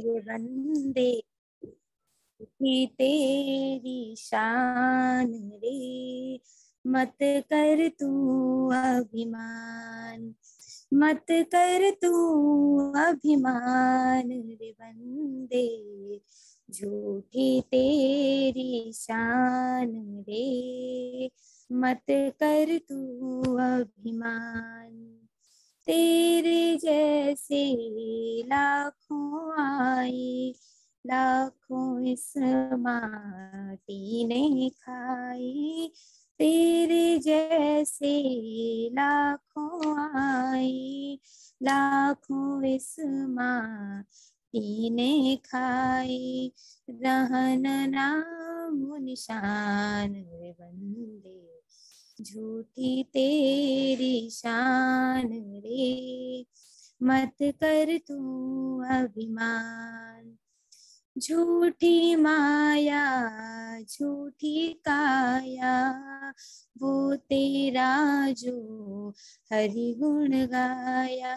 रे बंदे, झूठी तेरी शान रे, मत कर तू अभिमान, मत कर तू अभिमान रे बंदे, झूठी तेरी शान रे, मत कर तू अभिमान। तेरे जैसे लाखों आए, लाखों इस माटी ने खाई, तेरे जैसे लाखों आए, लाखों इस माटी ने खाई, रहन नाम निशान रे बंदे, झूठी तेरी शान रे, मत कर तू अभिमान। झूठी माया झूठी काया, वो तेरा जो हरि गुण गाया,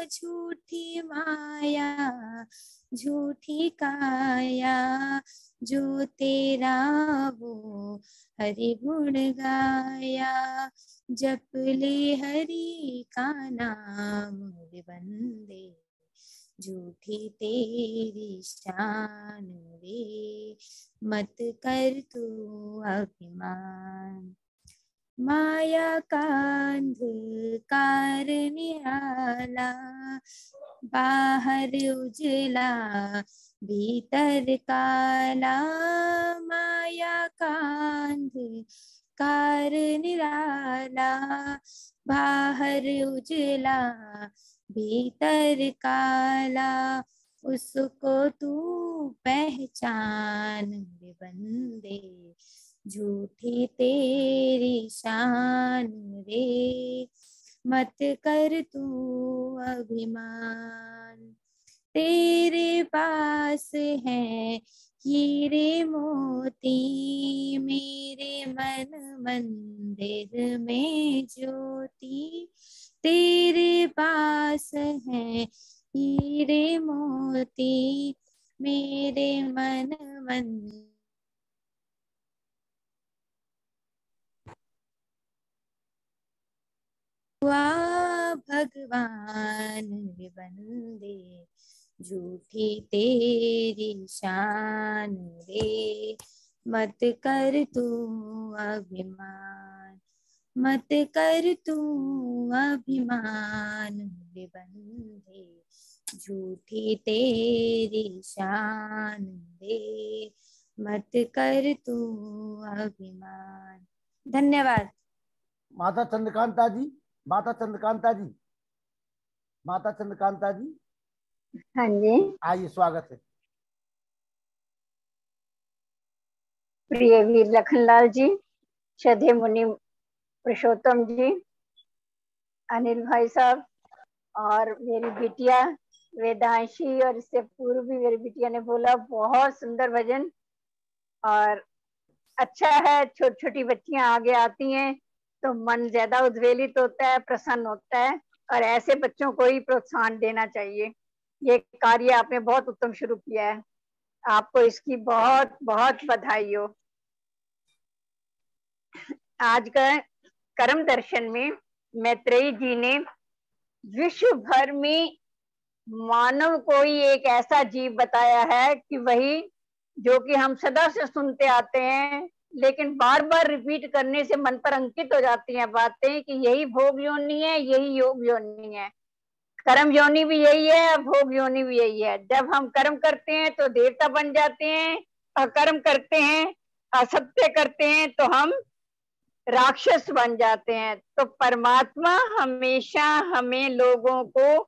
झूठी माया झूठी काया, जो तेरा वो हरि गुण गाया, जप ले हरि का नाम रे बंदे, झूठी तेरी शान रे, मत कर तू अभिमान। माया का अंधकार निराला, बाहर उजला भीतर काला, माया का अंधकार निराला, बाहर उजला भीतर काला, उसको तू पहचान रे बंदे, झूठी तेरी शान रे, मत कर तू अभिमान। तेरे पास है हीरे मोती, मेरे मन मंदिर में ज्योति, तेरे पास है हीरे मोती, मेरे मन मंदिर भगवान रे बंदे, झूठी तेरी शान रे, मत कर तू अभिमान, मत कर तू अभिमान रे बंदे, झूठी तेरी शान रे, मत कर तू अभिमान। धन्यवाद। माता चंद्रकांता जी, माता चंद्रकांता जी, माता चंद्रकांता जी। हाँ जी, आइए, स्वागत है। प्रिय वीर लखनलाल जी, श्रद्धेय मुनि पुरुषोत्तम जी, अनिल भाई साहब, और मेरी बिटिया वेदांशी, और इससे पूर्व भी मेरी बिटिया ने बोला, बहुत सुंदर भजन। और अच्छा है, छोटी छोटी बच्चियां आगे आती हैं तो मन ज्यादा उद्वेलित होता है, प्रसन्न होता है, और ऐसे बच्चों को ही प्रोत्साहन देना चाहिए। ये कार्य आपने बहुत उत्तम शुरू किया है, आपको इसकी बहुत बहुत बधाई हो। आज का कर्म दर्शन में मैत्रेयी जी ने विश्व भर में मानव को ही एक ऐसा जीव बताया है कि वही जो कि हम सदा से सुनते आते हैं, लेकिन बार बार रिपीट करने से मन पर अंकित हो जाती हैं बातें कि यही भोग योनि है, यही योग योनि है। कर्म योनि भी यही है, भोग योनि भी यही है। जब हम कर्म करते हैं तो देवता बन जाते हैं, अकर्म करते हैं, असत्य करते हैं तो हम राक्षस बन जाते हैं। तो परमात्मा हमेशा हमें लोगों को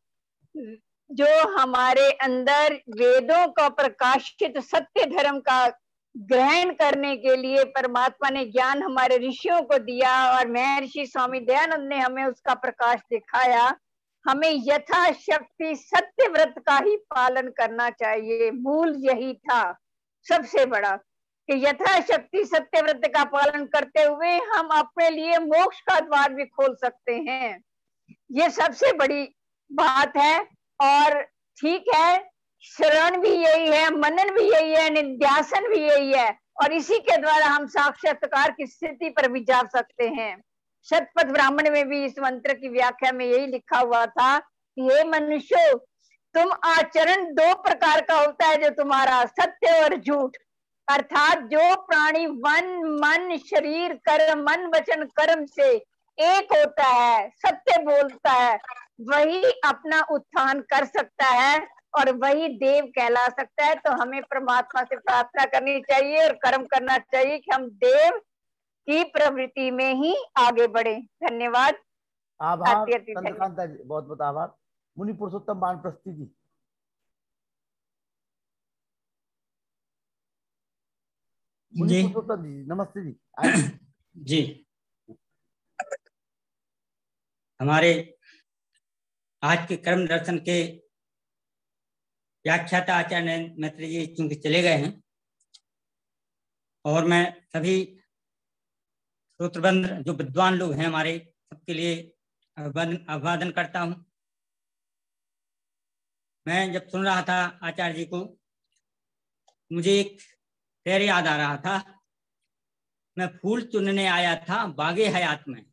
जो हमारे अंदर वेदों का प्रकाशित सत्य धर्म का ग्रहण करने के लिए परमात्मा ने ज्ञान हमारे ऋषियों को दिया, और महर्षि स्वामी दयानंद ने हमें उसका प्रकाश दिखाया। हमें यथाशक्ति सत्य व्रत का ही पालन करना चाहिए। मूल यही था सबसे बड़ा कि यथाशक्ति सत्य व्रत का पालन करते हुए हम अपने लिए मोक्ष का द्वार भी खोल सकते हैं। ये सबसे बड़ी बात है। और ठीक है, श्रवण भी यही है, मनन भी यही है, निध्यासन भी यही है, और इसी के द्वारा हम साक्षात्कार की स्थिति पर भी जा सकते हैं। शतपथ ब्राह्मण में भी इस मंत्र की व्याख्या में यही लिखा हुआ था कि हे मनुष्य, तुम आचरण दो प्रकार का होता है जो तुम्हारा, सत्य और झूठ। अर्थात जो प्राणी वन मन शरीर कर्म, मन वचन कर्म से एक होता है, सत्य बोलता है, वही अपना उत्थान कर सकता है और वही देव कहला सकता है। तो हमें परमात्मा से प्रार्थना करनी चाहिए और कर्म करना चाहिए कि हम देव की प्रवृत्ति में ही आगे बढ़े। धन्यवाद। आभार चंद्रकांता जी, बहुत बहुत आभार। मुनि पुरुषोत्तम वानप्रस्थी जी। मुनि पुरुषोत्तम जी नमस्ते जी, आइए जी। हमारे आज के कर्म दर्शन के व्याख्याता आचार्य मैत्री जी चूंकि चले गए हैं, और मैं सभी श्रोत्रबंद जो विद्वान लोग हैं हमारे सबके लिए अभिवादन करता हूं। मैं जब सुन रहा था आचार्य जी को, मुझे एक शेर याद आ रहा था, मैं फूल चुनने आया था बागे हयात में।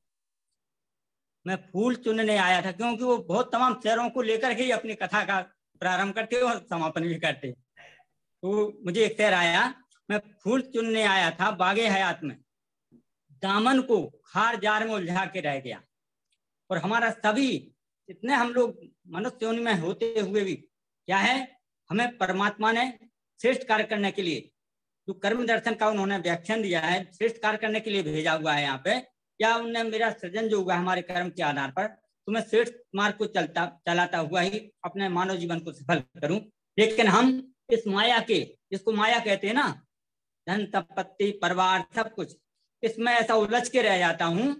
मैं फूल चुनने आया था, क्योंकि वो बहुत तमाम शेरों को लेकर के ही अपनी कथा का प्रारंभ करते और समापन भी करते। तो मुझे एक शेर आया, मैं फूल चुनने आया था बागे हयात में, दामन को खार जार में उलझा के रह गया। और हमारा सभी इतने हम लोग मनुष्य योनि में होते हुए भी क्या है, हमें परमात्मा ने श्रेष्ठ कार्य करने के लिए जो कर्म दर्शन का उन्होंने व्याख्यान दिया है, श्रेष्ठ कार्य करने के लिए भेजा हुआ है यहाँ पे। क्या उनने मेरा सृजन जो हुआ हमारे कर्म के आधार पर, तो मैं श्रेष्ठ मार्ग को चलाता हुआ ही अपने मानव जीवन को सफल करूं। लेकिन हम इस माया के, जिसको माया कहते हैं ना, धन संपत्ति परिवार सब कुछ, इसमें ऐसा उलझ के रह जाता हूं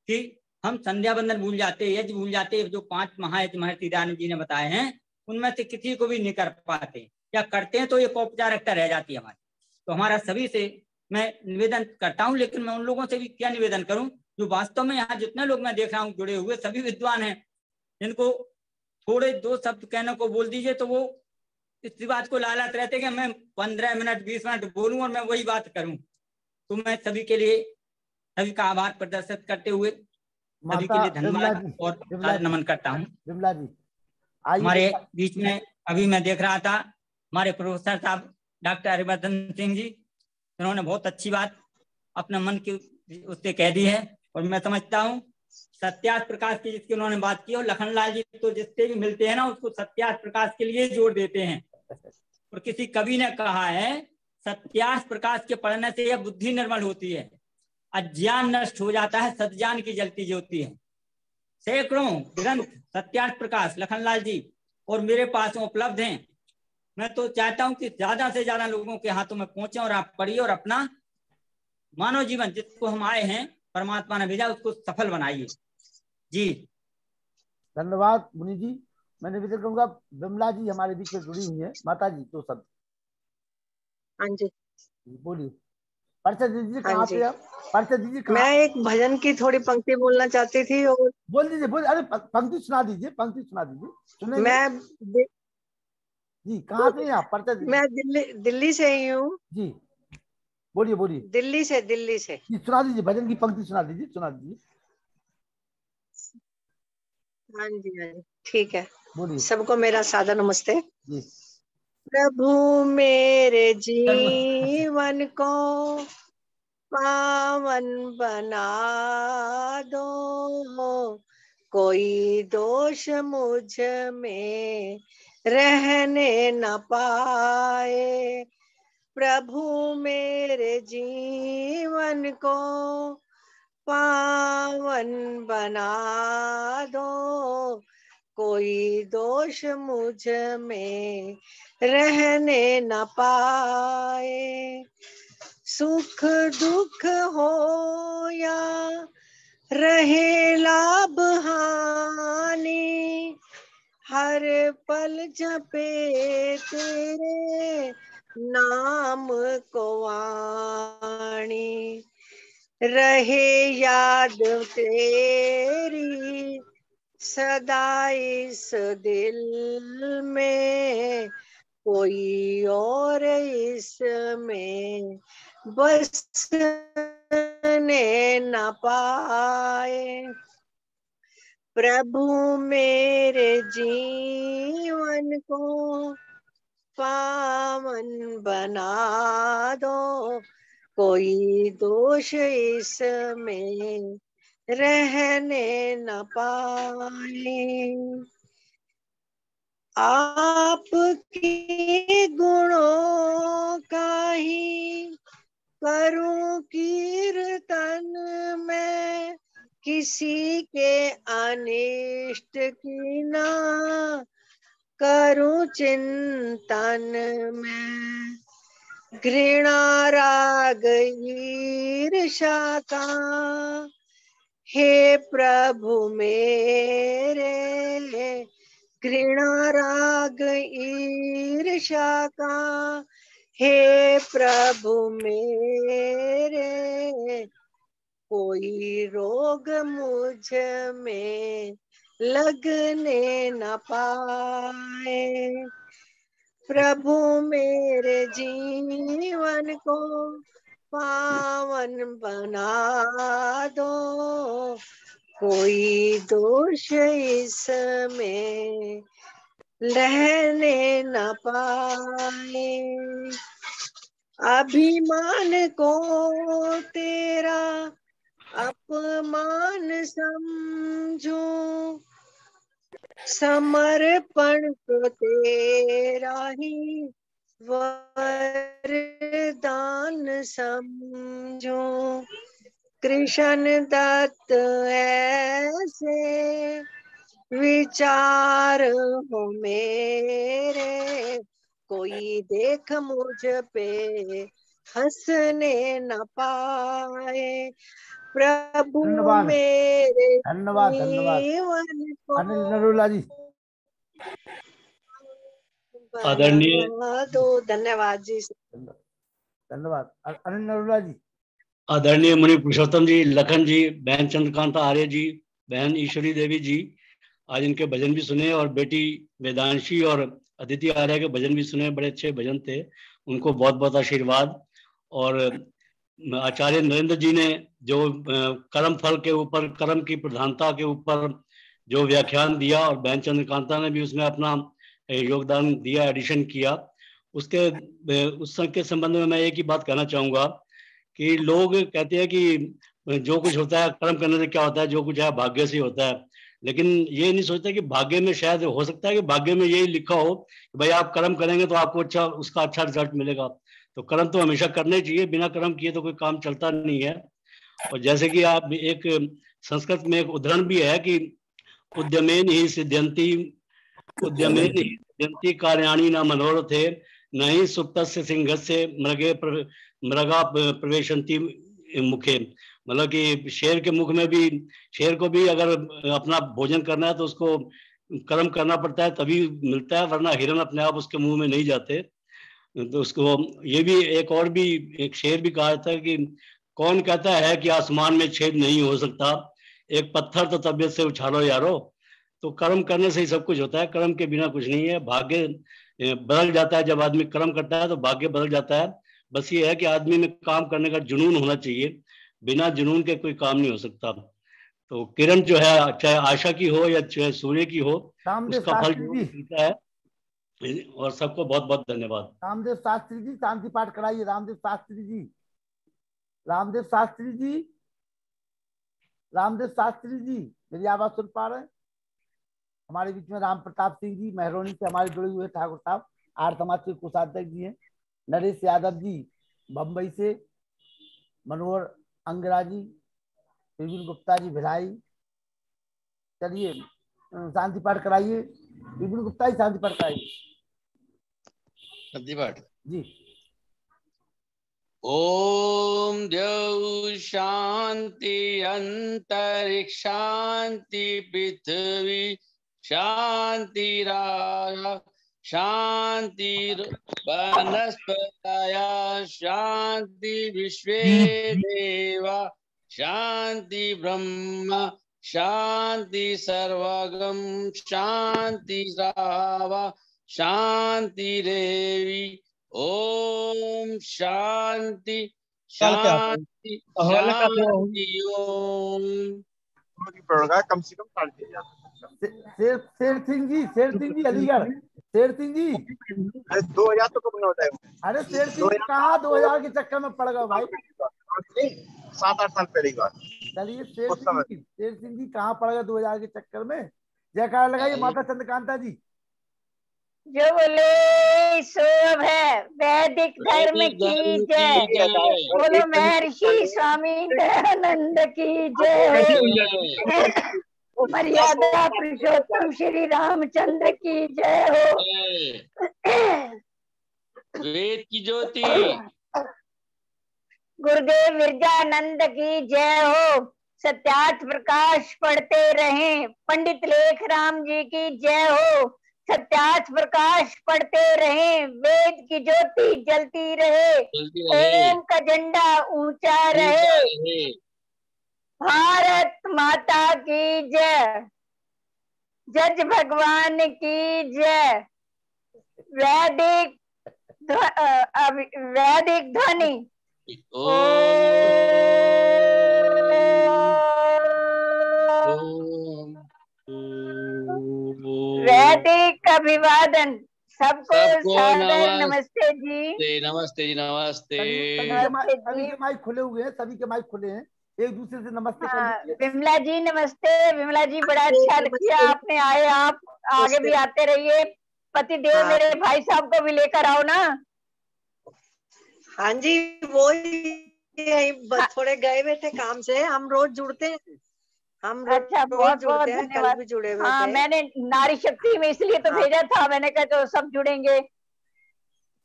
कि हम संध्या बंदन भूल जाते, यज्ञ भूल जाते। जो 5 महायज्ञ महर्षि दयानंद जी ने बताए हैं, उनमें से किसी को भी नहीं कर पाते, या करते हैं तो एक औपचारिकता रह जाती है हमारी। तो हमारा सभी से मैं निवेदन करता हूं, लेकिन मैं उन लोगों से भी क्या निवेदन करूं जो वास्तव में यहाँ जितने लोग मैं देख रहा हूँ जुड़े हुए सभी विद्वान हैं, जिनको थोड़े 2 शब्द कहने को बोल दीजिए तो वो इस बात को लालच रहते कि मैं 15 मिनट 20 मिनट बोलूं और मैं वही बात करूं। तो मैं सभी के लिए सभी का आभार प्रदर्शित करते हुए सभी के लिए धन्यवाद और नमन करता हूँ। विमला जी हमारे बीच में अभी मैं देख रहा था हमारे प्रोफेसर साहब डॉक्टर हरिवर्धन सिंह जी, उन्होंने बहुत अच्छी बात अपने मन की उससे कह दी है। और मैं समझता हूँ सत्यार्थ प्रकाश की जिसकी उन्होंने बात की, और लखनलाल जी तो जिससे भी मिलते हैं ना उसको सत्यार्थ प्रकाश के लिए जोड़ देते हैं। और किसी कवि ने कहा है सत्यार्थ प्रकाश के पढ़ने से यह बुद्धि निर्मल होती है, अज्ञान नष्ट हो जाता है, सज्ञान की जलती ज्योति है। सैकड़ों ग्रंथ सत्यार्थ प्रकाश लखनलाल जी और मेरे पास उपलब्ध हैं। मैं तो चाहता हूं कि ज्यादा से ज्यादा लोगों के हाथों में पहुंचे और आप पढ़िए और अपना मानव जीवन जिसको हम आए हैं परमात्मा ने भेजा उसको सफल बनाइए। जी धन्यवाद मुनि जी। मैं निवेदन करूंगा, विमला जी हमारे बीच में जुड़ी हुई है, माता जी 2 शब्द। हाँ जी बोलिए। परिचय दीजिए, हाँ कहाँ जी। से आप? परिचय दीजिए कहाँ? मैं एक भजन की थोड़ी पंक्ति बोलना चाहती थी और बोल दीजिए, बोल। अरे पंक्ति सुना दीजिए, पंक्ति सुना दीजिए, सुनेंगे। मैं जी कहाँ से हैं आप? परिचय दीजिए। मैं दिल्ली से ही हूँ जी बोलिए बोलिए। दिल्ली से जी सुना दीजिए, भजन की पंक्ति सुना दीजिए, सुना दीजिए। हाँ जी ठीक है। बोलिए। सबको मेरा सादर नमस्ते। जी। प्रभु मेरे जीवन को पावन बना दो, कोई दोष मुझ में रहने न पाए। प्रभु मेरे जीवन को पावन बना दो, कोई दोष मुझ में रहने न पाए। सुख दुख हो या रहे लाभ हानि, हर पल जपे तेरे नाम को वाणी। रहे याद तेरी सदा इस दिल में, कोई और इसमें बसने न पाए। प्रभु मेरे जीवन को पावन बना दो, कोई दोष इसमें रहने न पाए। आपके गुणों का ही करूं कीर्तन मैं, किसी के अनिष्ट की ना करूं चिंतन मैं। घृणा राग ईर्ष्या का हे प्रभु मेरे, घृणा राग ईर्ष्या का हे प्रभु मेरे, कोई रोग मुझ में लगने न पाए। प्रभु मेरे जीवन को पावन बना दो, कोई दोष इसमें रहने न पाए। अभिमान को तेरा अपमान समझो, समर्पण को तेरा ही वरदान समझो। कृष्ण दत्त ऐसे विचार हो मेरे, कोई देख मुझ पे हंसने न पाए। प्रभु धन्यवाद मेरे धन्यवाद धन्यवाद। जीवन को अनिल नरोला जी। आदरणीय बना दो। धन्यवाद जी। धन्यवाद अनिल नरोला जी। आदरणीय मुनि पुरुषोत्तम जी, लखन जी, बहन चंद्रकांता आर्य जी, बहन ईश्वरी देवी जी, आज इनके भजन भी सुने और बेटी वेदांशी और अदिति आर्य के भजन भी सुने। बड़े अच्छे भजन थे, उनको बहुत बहुत आशीर्वाद। और आचार्य नरेंद्र जी ने जो कर्म फल के ऊपर, कर्म की प्रधानता के ऊपर जो व्याख्यान दिया, और बहन चंद्रकांता ने भी उसमें अपना योगदान दिया, एडिशन किया। उस के संबंध में मैं एक ही बात कहना चाहूँगा कि लोग कहते हैं कि जो कुछ होता है कर्म करने से क्या होता है, जो कुछ है भाग्य से होता है। लेकिन ये नहीं सोचते कि भाग्य में शायद हो सकता है कि भाग्य में यही लिखा हो कि भाई आप कर्म करेंगे तो आपको अच्छा, उसका अच्छा रिजल्ट मिलेगा। तो कर्म तो हमेशा करने चाहिए, बिना कर्म किए तो कोई काम चलता नहीं है। और जैसे कि आप एक संस्कृत में एक उदाहरण भी है कि उद्यमेन ही सिद्ध्यंती कार्याणि न मनोरथे, न ही सुप्तस्य सिंहस्य मृगा प्रवेशंती मुखे। मतलब कि शेर के मुख में भी, शेर को भी अगर अपना भोजन करना है तो उसको कर्म करना पड़ता है, तभी मिलता है, वरना हिरन अपने आप उसके मुंह में नहीं जाते। तो उसको ये भी एक शेर भी कहा जाता है कि कौन कहता है कि आसमान में छेद नहीं हो सकता, एक पत्थर तो तबीयत से उछालो यारो। तो कर्म करने से ही सब कुछ होता है, कर्म के बिना कुछ नहीं है। भाग्य बदल जाता है, जब आदमी कर्म करता है तो भाग्य बदल जाता है। बस ये है कि आदमी में काम करने का जुनून होना चाहिए, बिना जुनून के कोई काम नहीं हो सकता। तो किरण जो है, चाहे आशा की हो या चाहे सूर्य की हो, रामदेव उसका फल शास्त्री जो जी। मिलता है। और सबको बहुत बहुत धन्यवाद। रामदेव शास्त्री जी शांति पाठ कराइए। रामदेव शास्त्री जी, रामदेव शास्त्री जी, रामदेव शास्त्री जी, मेरी आवाज सुन पा रहे हैं? हमारे बीच में राम प्रताप सिंह जी मेहरोनी से हमारे जुड़े हुए ठाकुर साहब, आर समाज के कोषाध्यक्ष जी हैं। नरेश यादव जी बम्बई से, मनोहर अंगरा जी, विपिन गुप्ता जी भिलाई। चलिए शांति पाठ कराइए। विपिन गुप्ता जी शांति पाठ कराइए। शांति पाठ जी। ओम द्यौ शांति अंतरिक्ष शांति पृथ्वी शांति शांति वनस्पतया शांति विश्वे देवा शांति ब्रह्म शांति सर्वगम शांति रावा शांति रेवी। ओम शांति काल पे आता है। शांति हवाले का थोड़ा हो शांति। ओम पड़ेगा कम से कम 3,500। शेर सिंह जी अलीगढ़। शेर सिंह जी 2000 तो कम होता है। अरे शेर सिंह जी कहाँ 2000 के चक्कर में पड़ गए भाई। 7-8 साल पहले की बात। चलिए शेर सिंह जी कहाँ पड़ गए 2000 के चक्कर में। जयकारा लगाइए माता चंद्रकांता जी। जो बोले सो अब है वैदिक धर्म की जय। बोलो महर्षि स्वामी दयानंद की जय हो। मर्यादा पुरुषोत्तम श्री रामचंद्र की जय हो। वेद की ज्योति गुरुदेव विरजानंद की जय हो। सत्यार्थ प्रकाश पढ़ते रहें। पंडित लेखराम जी की जय हो। सत्यार्थ प्रकाश पढ़ते रहें। वेद की ज्योति जलती रहे। ओम का झंडा ऊंचा रहे। भारत माता की जय। जज भगवान की जय। वैदिक ध्वनि। वैदिक अभिवादन। सबको सादर नमस्ते जी। नमस्ते जी नमस्ते। सभी के माइक खुले हुए हैं। सभी के माइक खुले हैं। एक दूसरे से नमस्ते कर लीजिए। विमला जी नमस्ते। विमला जी बड़ा अच्छा किया आपने आए। आप आगे भी आते रहिए। पति देव मेरे भाई साहब को भी लेकर आओ ना। हाँ जी वो थोड़े गए हुए थे काम से। हम रोज जुड़ते हैं। हम अच्छा बहुत बहुत कल धन्यवाद। भी जुड़े हुए हाँ थे। मैंने नारी शक्ति में इसलिए तो भेजा था। मैंने कहा तो सब जुड़ेंगे।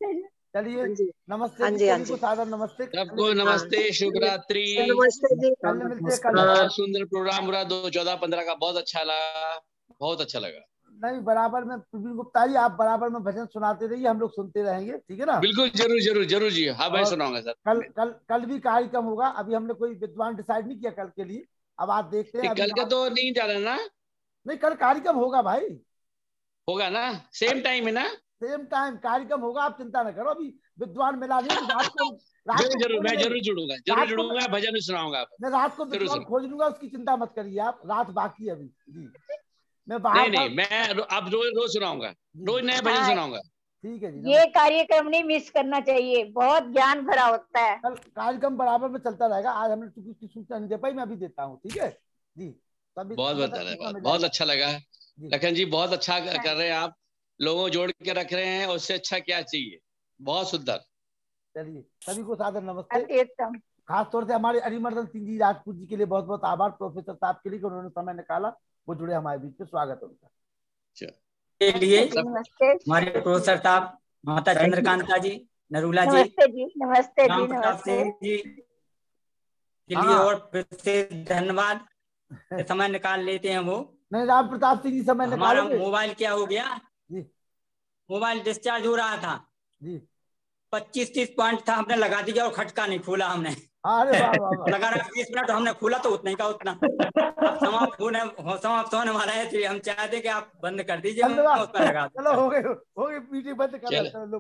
चलिए नमस्ते। हाँ जी, हाँ जी। सादर नमस्ते सबको नमस्ते। शुभ रात्रि। नमस्ते जी। कल मिलते हैं। कल बहुत सुंदर प्रोग्राम पूरा 2-14-15 का बहुत अच्छा लगा। बहुत अच्छा लगा। नहीं बराबर में प्रवीण गुप्ता जी आप बराबर में भजन सुनाते रहिए। हम लोग सुनते रहेंगे। ठीक है ना। बिल्कुल जरूर जरूर जरूर जी। हाँ मैं सुनाऊंगा सर। कल भी कार्यक्रम होगा। अभी हमने कोई विद्वान डिसाइड नहीं किया कल के लिए। अब आप देखते हैं। कल का तो नहीं जाना ना। नहीं कल कार्यक्रम होगा भाई। होगा ना। सेम टाइम है ना। सेम टाइम कार्यक्रम होगा। आप चिंता न करो। अभी विद्वान मिला नहीं। रात को जरूर मैं जरूर जुड़ूंगा। जरूर जुड़ूंगा। भजन भी सुनाऊंगा। मैं रात को विद्वान खोज लूंगा। उसकी चिंता मत करिए आप। रात बाकी अभी जी। मैं बाहर नहीं मैं अब रोज सुनाऊंगा। रोज नया भजन सुनाऊंगा। ठीक है जी। ये कार्यक्रम नहीं मिस करना चाहिए। बहुत ज्ञान भरा होता है। कल कार्यक्रम बराबर में चलता रहेगा। आज हमने उसकी सूचना नहीं दे पाई। मैं अभी देता हूँ। ठीक है जी। बहुत बहुत धन्यवाद। बहुत अच्छा लगा लखन जी। बहुत अच्छा कर रहे हैं आप। लोगों जोड़ के रख रहे हैं। उससे अच्छा क्या चाहिए। बहुत सुंदर। चलिए सभी को सादर नमस्ते। खास तौर से हमारे अरिमर्दन सिंह जी राजपूत जी के लिए बहुत बहुत आभार। प्रोफेसर साहब के लिए उन्होंने समय निकाला। वो जुड़े हमारे बीच में। स्वागत है उनका। के लिए हमारे प्रोफेसर साहब माता चंद्रकांता जी नरूला जी नमस्ते राम प्रताप सिंह जी के लिए और फिर से धन्यवाद। समय निकाल लेते हैं वो। नहीं राम प्रताप सिंह जी समय हमारा मोबाइल क्या हो गया जी। मोबाइल डिस्चार्ज हो रहा था जी। 25-30 पॉइंट था। हमने लगा दिया और खटका नहीं खोला हमने। अरे वाह लगा रहा 20 मिनट हमने खोला तो उतना ही का उतना। समाप्त होने वाला है। हम चाहते कि आप बंद कर दीजिए। चलो हो गए मीटिंग बंद कर।